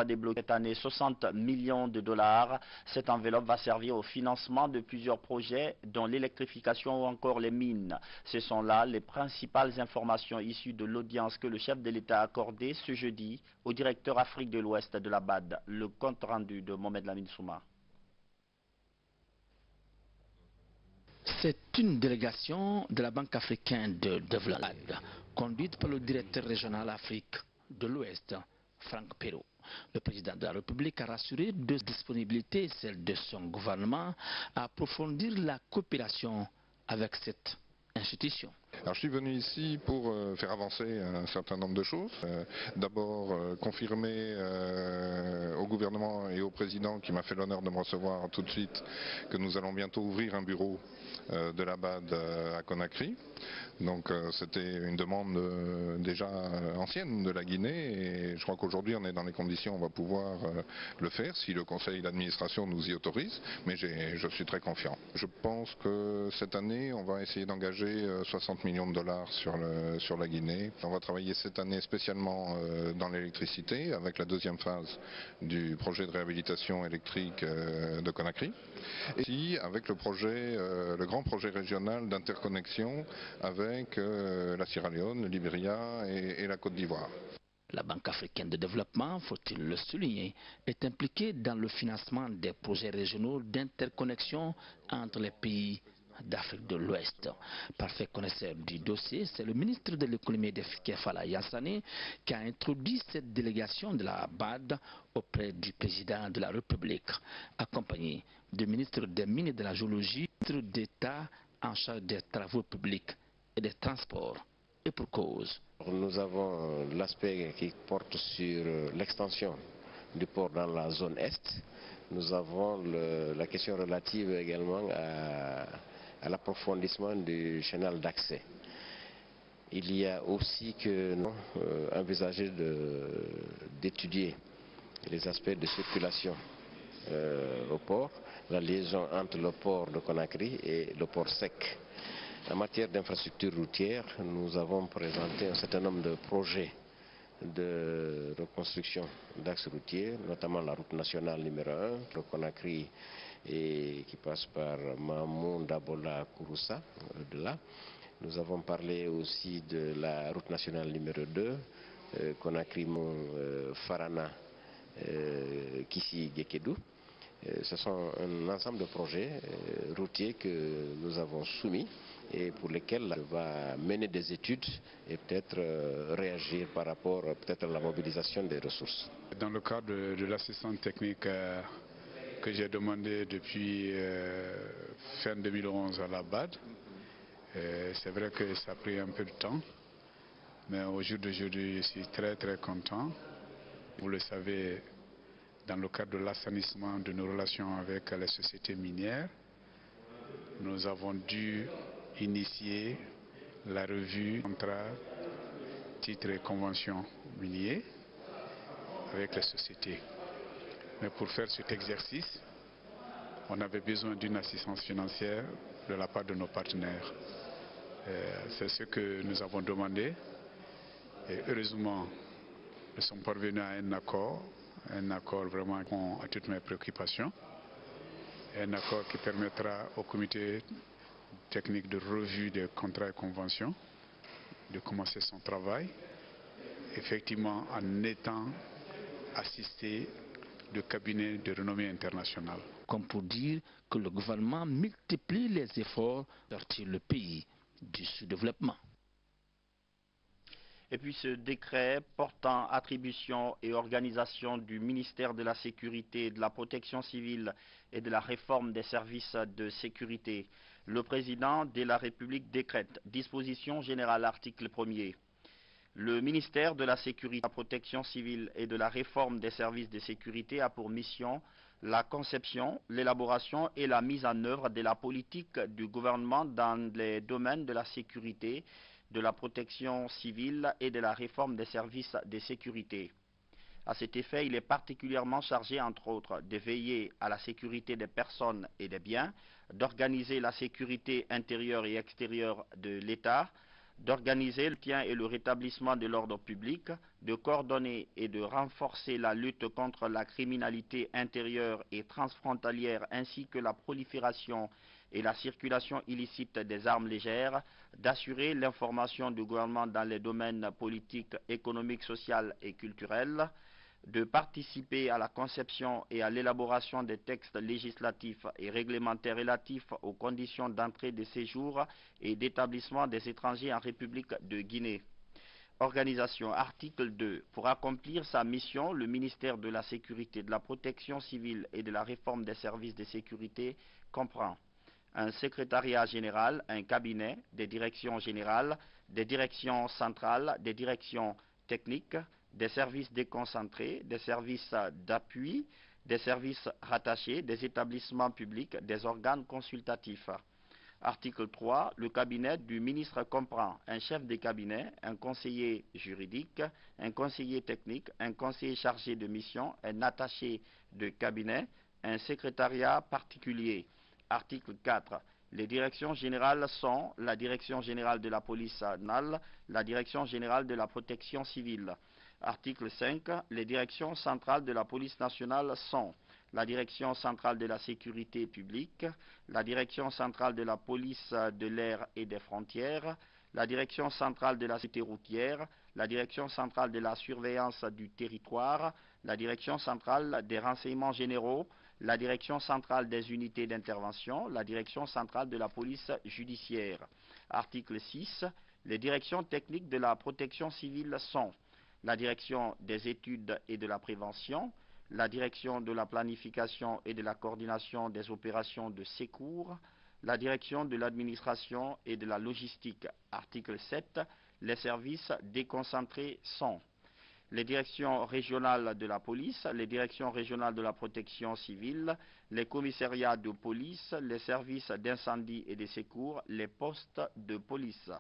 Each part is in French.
va débloquer cette année 60 millions de dollars. Cette enveloppe va servir au financement de plusieurs projets, dont l'électrification ou encore les mines. Ce sont là les principales informations issues de l'audience que le chef de l'État a accordée ce jeudi au directeur Afrique de l'Ouest de la BAD. Le compte rendu de Mohamed Lamine Souma. C'est une délégation de la Banque africaine de développement conduite par le directeur régional Afrique de l'Ouest, Franck Perrault. Le président de la République a rassuré de disponibilité, celle de son gouvernement, à approfondir la coopération avec cette institution. Alors, je suis venu ici pour faire avancer un certain nombre de choses. D'abord, confirmer au gouvernement et au président qui m'a fait l'honneur de me recevoir tout de suite que nous allons bientôt ouvrir un bureau de la BAD à Conakry. Donc c'était une demande déjà ancienne de la Guinée et je crois qu'aujourd'hui on est dans les conditions, on va pouvoir le faire si le conseil d'administration nous y autorise, mais je suis très confiant. Je pense que cette année on va essayer d'engager 60 millions de dollars sur la Guinée. On va travailler cette année spécialement dans l'électricité avec la deuxième phase du projet de réhabilitation électrique de Conakry et aussi avec le grand projet régional d'interconnexion avec la Sierra Leone, le Libéria et la Côte d'Ivoire. La Banque africaine de développement, faut-il le souligner, est impliquée dans le financement des projets régionaux d'interconnexion entre les pays d'Afrique de l'Ouest. Parfait connaisseur du dossier, c'est le ministre de l'économie et des Kefala Yassane qui a introduit cette délégation de la BAD auprès du président de la République, accompagné du ministre des Mines et de la Géologie, ministre d'État en charge des travaux publics et des transports, et pour cause. Nous avons l'aspect qui porte sur l'extension du port dans la zone Est. Nous avons la question relative également à l'approfondissement du canal d'accès. Il y a aussi que nous envisagé d'étudier les aspects de circulation au port, la liaison entre le port de Conakry et le port sec. En matière d'infrastructures routières, nous avons présenté un certain nombre de projets de reconstruction d'axes routiers, notamment la route nationale numéro 1, le Conakry, et qui passe par Mamou, Dabola, Kouroussa, de là. Nous avons parlé aussi de la route nationale numéro 2, Conakry, Farana, Kissi, Gekedou. Ce sont un ensemble de projets routiers que nous avons soumis et pour lesquels on va mener des études et peut-être réagir par rapport peut-être à la mobilisation des ressources. Dans le cadre de l'assistance technique que j'ai demandé depuis fin 2011 à la BAD, c'est vrai que ça a pris un peu de temps, mais au jour d'aujourd'hui je suis très content. Vous le savez, dans le cadre de l'assainissement de nos relations avec les sociétés minières, nous avons dû initier la revue contrat, titres et conventions miniers avec les sociétés. Mais pour faire cet exercice, on avait besoin d'une assistance financière de la part de nos partenaires. C'est ce que nous avons demandé et heureusement nous sommes parvenus à un accord vraiment à toutes mes préoccupations, un accord qui permettra au comité technique de revue des contrats et conventions de commencer son travail, effectivement en étant assisté de cabinets de renommée internationale. Comme pour dire que le gouvernement multiplie les efforts pour sortir le pays du sous-développement. Et puis ce décret portant attribution et organisation du ministère de la Sécurité, de la Protection civile et de la réforme des services de sécurité. Le président de la République décrète disposition générale article 1er. Le ministère de la Sécurité, de la Protection civile et de la réforme des services de sécurité a pour mission la conception, l'élaboration et la mise en œuvre de la politique du gouvernement dans les domaines de la sécurité, de la protection civile et de la réforme des services de sécurité. À cet effet, il est particulièrement chargé, entre autres, de veiller à la sécurité des personnes et des biens, d'organiser la sécurité intérieure et extérieure de l'État, d'organiser le maintien et le rétablissement de l'ordre public, de coordonner et de renforcer la lutte contre la criminalité intérieure et transfrontalière ainsi que la prolifération et la circulation illicite des armes légères, d'assurer l'information du gouvernement dans les domaines politiques, économiques, sociaux et culturels, de participer à la conception et à l'élaboration des textes législatifs et réglementaires relatifs aux conditions d'entrée, de séjour et d'établissement des étrangers en République de Guinée. Organisation. Article 2. Pour accomplir sa mission, le ministère de la Sécurité, de la Protection civile et de la Réforme des services de sécurité comprend un secrétariat général, un cabinet, des directions générales, des directions centrales, des directions techniques, des services déconcentrés, des services d'appui, des services rattachés, des établissements publics, des organes consultatifs. Article 3. Le cabinet du ministre comprend un chef de cabinet, un conseiller juridique, un conseiller technique, un conseiller chargé de mission, un attaché de cabinet, un secrétariat particulier. Article 4. Les directions générales sont la Direction générale de la police nationale, la Direction générale de la protection civile. Article 5. Les directions centrales de la police nationale sont la Direction centrale de la sécurité publique, la Direction centrale de la police de l'air et des frontières, la Direction centrale de la sécurité routière, la Direction centrale de la surveillance du territoire, la Direction centrale des renseignements généraux, la Direction centrale des unités d'intervention, la Direction centrale de la police judiciaire. Article 6. Les directions techniques de la protection civile sont la Direction des études et de la prévention, la Direction de la planification et de la coordination des opérations de secours, la Direction de l'administration et de la logistique. Article 7. Les services déconcentrés sont les directions régionales de la police, les directions régionales de la protection civile, les commissariats de police, les services d'incendie et de secours, les postes de police.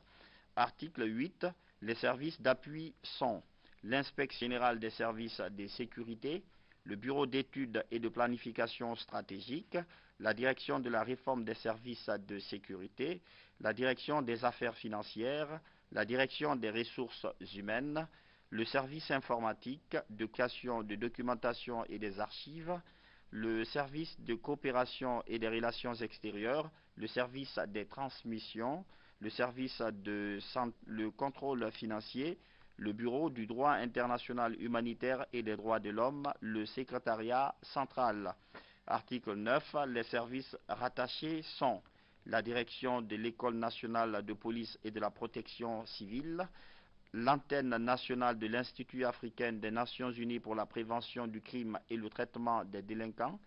Article 8. Les services d'appui sont l'inspection générale des services de sécurité, le bureau d'études et de planification stratégique, la direction de la réforme des services de sécurité, la direction des affaires financières, la direction des ressources humaines, le service informatique, de création, de documentation et des archives, le service de coopération et des relations extérieures, le service des transmissions, le service de le contrôle financier, le bureau du droit international humanitaire et des droits de l'homme, le secrétariat central. Article 9. Les services rattachés sont la direction de l'École nationale de police et de la protection civile, l'antenne nationale de l'Institut africain des Nations unies pour la prévention du crime et le traitement des délinquants.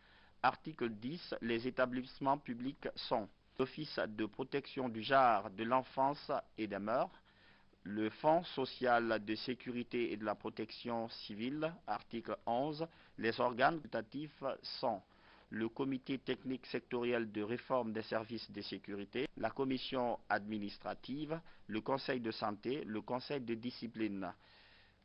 Article 10. Les établissements publics sont l'Office de protection du genre, de l'enfance et des mœurs, le Fonds social de sécurité et de la protection civile. Article 11. Les organes consultatifs sont le comité technique sectoriel de réforme des services de sécurité, la commission administrative, le conseil de santé, le conseil de discipline.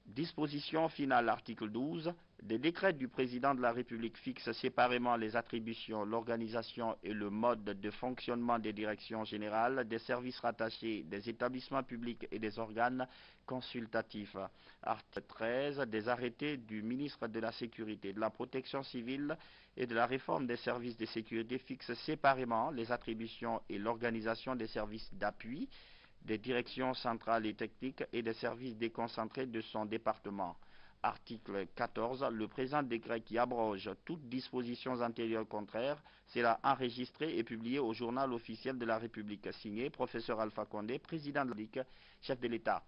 Disposition finale, article 12. Des décrets du président de la République fixent séparément les attributions, l'organisation et le mode de fonctionnement des directions générales, des services rattachés, des établissements publics et des organes consultatifs. Article 13. Des arrêtés du ministre de la Sécurité, de la Protection civile et de la réforme des services de sécurité fixent séparément les attributions et l'organisation des services d'appui, des directions centrales et techniques et des services déconcentrés de son département. Article 14. Le présent décret qui abroge toutes dispositions antérieures contraires sera enregistré et publié au journal officiel de la République. Signé Professeur Alpha Condé, président de la République, chef de l'État.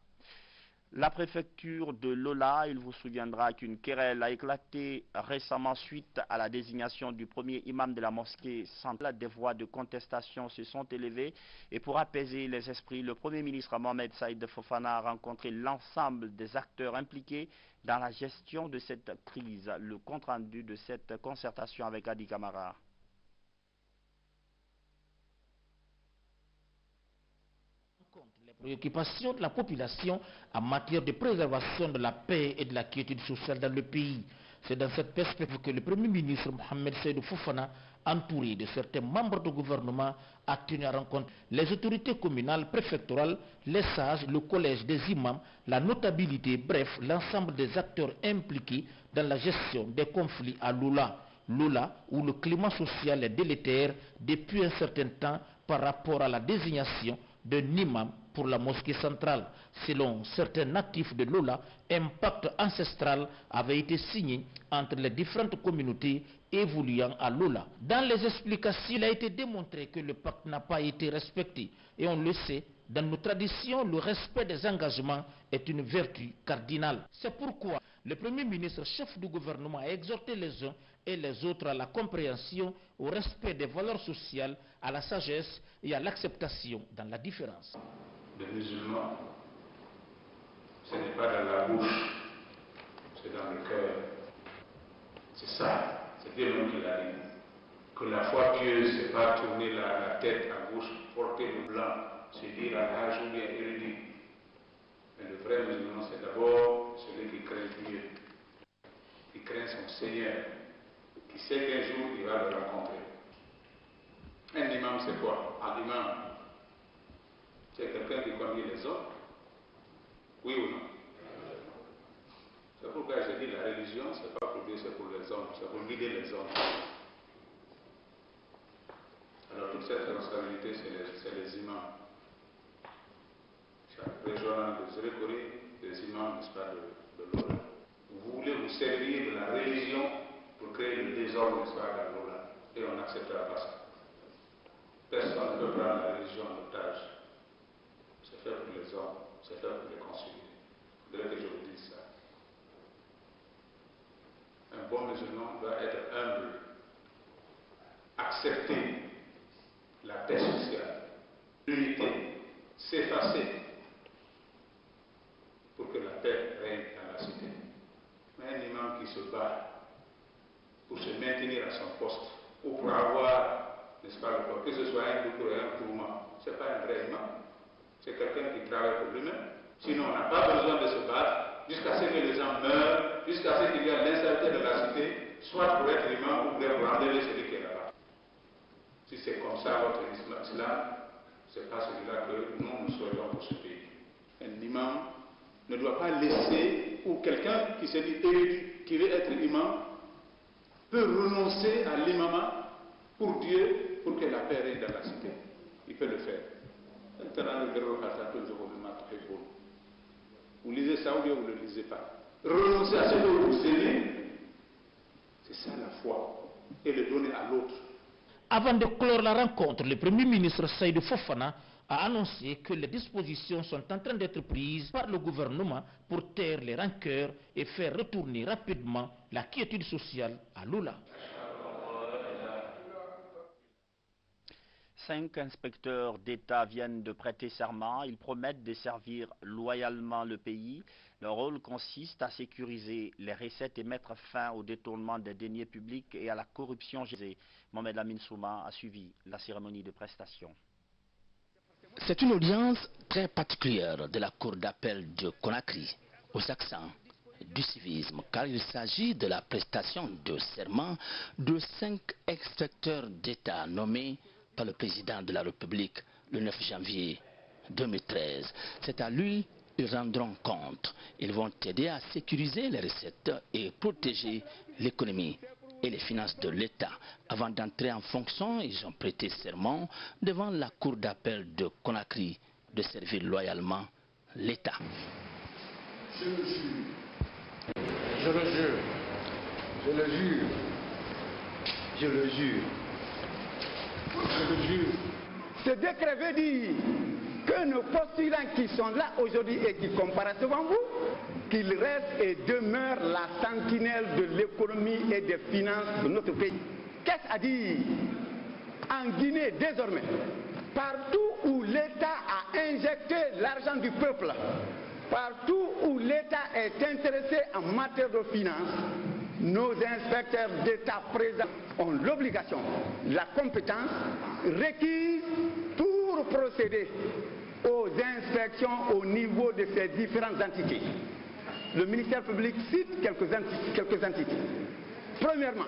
La préfecture de Lola, il vous souviendra qu'une querelle a éclaté récemment suite à la désignation du premier imam de la mosquée centrale. Des voix de contestation se sont élevées et pour apaiser les esprits, le Premier ministre Mohamed Saïd Fofana a rencontré l'ensemble des acteurs impliqués dans la gestion de cette crise. Le compte-rendu de cette concertation avec Adi Kamara. Les préoccupations de la population en matière de préservation de la paix et de la quiétude sociale dans le pays. C'est dans cette perspective que le Premier ministre Mohamed Seydou Fofana, entouré de certains membres du gouvernement, a tenu à rencontrer les autorités communales, préfectorales, les sages, le collège des imams, la notabilité, bref, l'ensemble des acteurs impliqués dans la gestion des conflits à Loula, où le climat social est délétère depuis un certain temps par rapport à la désignation d'un imam pour la mosquée centrale. Selon certains natifs de Loula, un pacte ancestral avait été signé entre les différentes communautés évoluant à Loula. Dans les explications, il a été démontré que le pacte n'a pas été respecté. Et on le sait, dans nos traditions, le respect des engagements est une vertu cardinale. C'est pourquoi le Premier ministre, chef du gouvernement, a exhorté les uns et les autres à la compréhension, au respect des valeurs sociales, à la sagesse et à l'acceptation dans la différence. Les musulmans, ce n'est pas dans la bouche, c'est dans le cœur. C'est ça, c'est Dieu même qui l'a dit. Que la foi pieuse, ce n'est pas tourner la tête à gauche, porter le blanc, se dire à l'âge ou bien érudit. Mais le vrai musulman, c'est d'abord celui qui craint Dieu, qui craint son Seigneur, qui sait qu'un jour il va le rencontrer. Un imam, c'est quoi? Un imam, c'est quelqu'un qui conduit les hommes. Oui ou non? C'est pourquoi j'ai dit la religion, c'est pas pour Dieu, c'est pour les hommes, c'est pour guider les hommes. Alors toute cette responsabilité, c'est les imams. Chaque régional de Zérékoré, des imams, n'est-ce pas, de Lola. Vous voulez vous servir de la religion pour créer le désordre, n'est-ce pas, dans Lola. Et on n'acceptera pas ça. Personne ne peut prendre la religion en otage. C'est fait pour les hommes, c'est fait pour les concilier. Il faudrait que je vous dise ça. Un bon musulman doit être humble, accepter la paix sociale, l'unité, s'effacer pour que la paix règne dans la cité. Mais un imam qui se bat pour se maintenir à son poste ou pour avoir, n'est-ce pas, le corps, que ce soit un doucour et un tourment, ce n'est pas un vrai imam. C'est quelqu'un qui travaille pour lui-même. Sinon, on n'a pas besoin de se battre jusqu'à ce que les gens meurent, jusqu'à ce qu'il y ait l'instabilité de la cité, soit pour être imam ou pour enlever celui qui est là-bas. Si c'est comme ça votre islam, ce n'est pas celui-là que nous souhaitons pour ce pays. Un imam ne doit pas laisser, ou quelqu'un qui se dit érudit, qui veut être imam, peut renoncer à l'imama pour Dieu, pour que la paix règne dans la cité. Il peut le faire. Vous lisez ça ou bien vous ne le lisez pas. Renoncer à ce que vous aimez, c'est ça la foi. Et le donner à l'autre. Avant de clore la rencontre, le Premier ministre Seydou Fofana a annoncé que les dispositions sont en train d'être prises par le gouvernement pour taire les rancœurs et faire retourner rapidement la quiétude sociale à Loula. 5 inspecteurs d'État viennent de prêter serment. Ils promettent de servir loyalement le pays. Leur rôle consiste à sécuriser les recettes et mettre fin au détournement des deniers publics et à la corruption. Mohamed Lamine Souma a suivi la cérémonie de prestation. C'est une audience très particulière de la Cour d'appel de Conakry, aux accents du civisme, car il s'agit de la prestation de serment de 5 inspecteurs d'État nommés par le président de la République le 9 janvier 2013. C'est à lui qu'ils rendront compte. Ils vont aider à sécuriser les recettes et protéger l'économie et les finances de l'État. Avant d'entrer en fonction, ils ont prêté serment devant la Cour d'appel de Conakry de servir loyalement l'État. Je le jure. Je le jure. Je le jure. Je le jure. Je le jure. Ce décret veut dire que nos postulants qui sont là aujourd'hui et qui comparaissent devant vous, qu'ils restent et demeurent la sentinelle de l'économie et des finances de notre pays. Qu'est-ce à dire? En Guinée, désormais, partout où l'État a injecté l'argent du peuple, partout où l'État est intéressé en matière de finances, nos inspecteurs d'État présents ont l'obligation, la compétence requise pour procéder aux inspections au niveau de ces différentes entités. le ministère public cite quelques entités. Premièrement,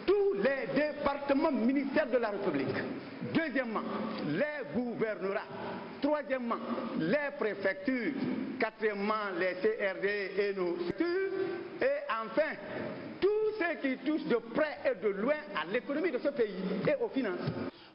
tous les départements ministères de la République. Deuxièmement, les gouvernorats. Troisièmement, les préfectures. Quatrièmement, les CRD et nos structures. Et enfin, tout ce qui touche de près et de loin à l'économie de ce pays et aux finances.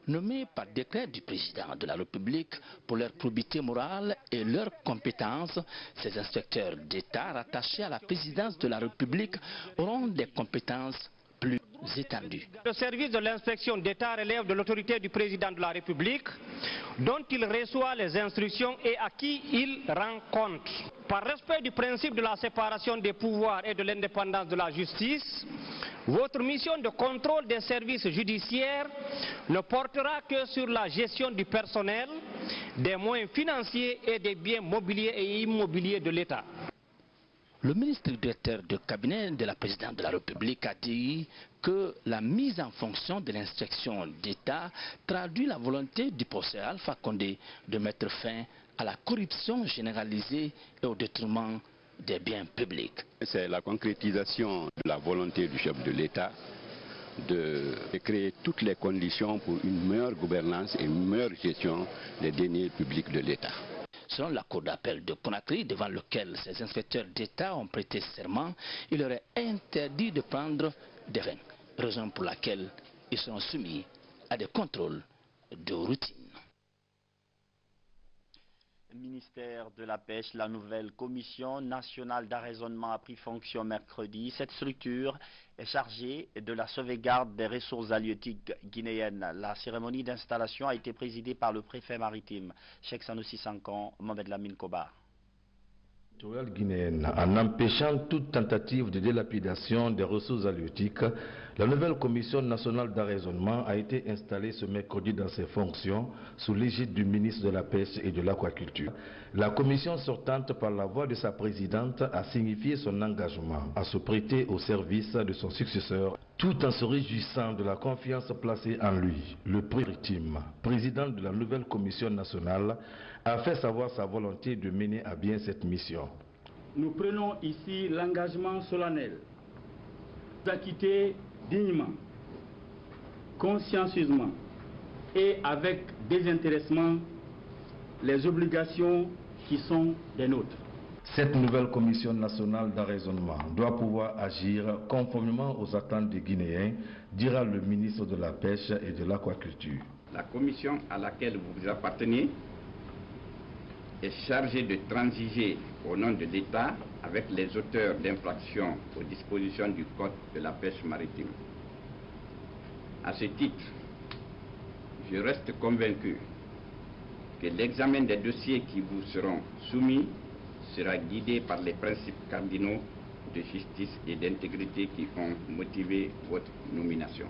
Nommés par décret du président de la République pour leur probité morale et leurs compétences, ces inspecteurs d'État rattachés à la présidence de la République auront des compétences plus étendues. Le service de l'inspection d'État relève de l'autorité du président de la République, dont il reçoit les instructions et à qui il rend compte. Par respect du principe de la séparation des pouvoirs et de l'indépendance de la justice, votre mission de contrôle des services judiciaires ne portera que sur la gestion du personnel, des moyens financiers et des biens mobiliers et immobiliers de l'État. Le ministre directeur de cabinet de la présidente de la République a dit que la mise en fonction de l'inspection d'État traduit la volonté du procès Alpha Condé de mettre fin à la corruption généralisée et au détriment des biens publics. C'est la concrétisation de la volonté du chef de l'État de créer toutes les conditions pour une meilleure gouvernance et une meilleure gestion des deniers publics de l'État. Selon la cour d'appel de Conakry, devant lequel ces inspecteurs d'État ont prêté serment, il leur est interdit de prendre des vins, raison pour laquelle ils seront soumis à des contrôles de routine. Ministère de la Pêche, la nouvelle commission nationale d'arraisonnement a pris fonction mercredi. Cette structure est chargée de la sauvegarde des ressources halieutiques guinéennes. La cérémonie d'installation a été présidée par le préfet maritime, Cheikh Sanoussi Sankan, Mohamed Lamine Koba. Guinéenne, en empêchant toute tentative de dilapidation des ressources halieutiques, la nouvelle commission nationale d'arraisonnement a été installée ce mercredi dans ses fonctions sous l'égide du ministre de la Pêche et de l'Aquaculture. La commission sortante, par la voix de sa présidente, a signifié son engagement à se prêter au service de son successeur, tout en se réjouissant de la confiance placée en lui. Le président de la nouvelle commission nationale, a fait savoir sa volonté de mener à bien cette mission. Nous prenons ici l'engagement solennel d'acquitter dignement, consciencieusement et avec désintéressement les obligations qui sont des nôtres. Cette nouvelle commission nationale d'arraisonnement doit pouvoir agir conformément aux attentes des Guinéens, dira le ministre de la Pêche et de l'Aquaculture. La commission à laquelle vous appartenez est chargée de transiger au nom de l'État avec les auteurs d'infractions aux dispositions du Code de la pêche maritime. À ce titre, je reste convaincu que l'examen des dossiers qui vous seront soumis sera guidé par les principes cardinaux de justice et d'intégrité qui ont motivé votre nomination.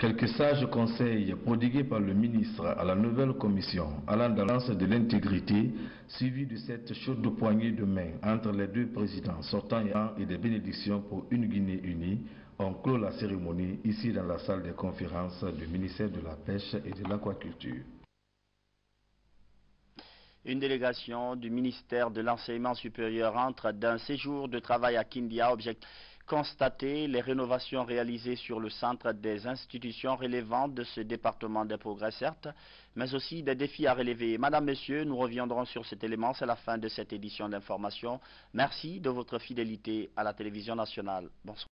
Quelques sages conseils prodigués par le ministre à la nouvelle commission allant dans l'ance de l'intégrité, suivi de cette chaude poignée de main entre les deux présidents sortants et des bénédictions pour une Guinée unie, ont clos la cérémonie ici dans la salle des conférences du ministère de la Pêche et de l'Aquaculture. Une délégation du ministère de l'Enseignement supérieur entre d'un séjour de travail à Kindia, objectif constater les rénovations réalisées sur le centre des institutions relevant de ce département des progrès, certes, mais aussi des défis à relever. Madame, Monsieur, nous reviendrons sur cet élément, c'est la fin de cette édition d'information. Merci de votre fidélité à la télévision nationale. Bonsoir.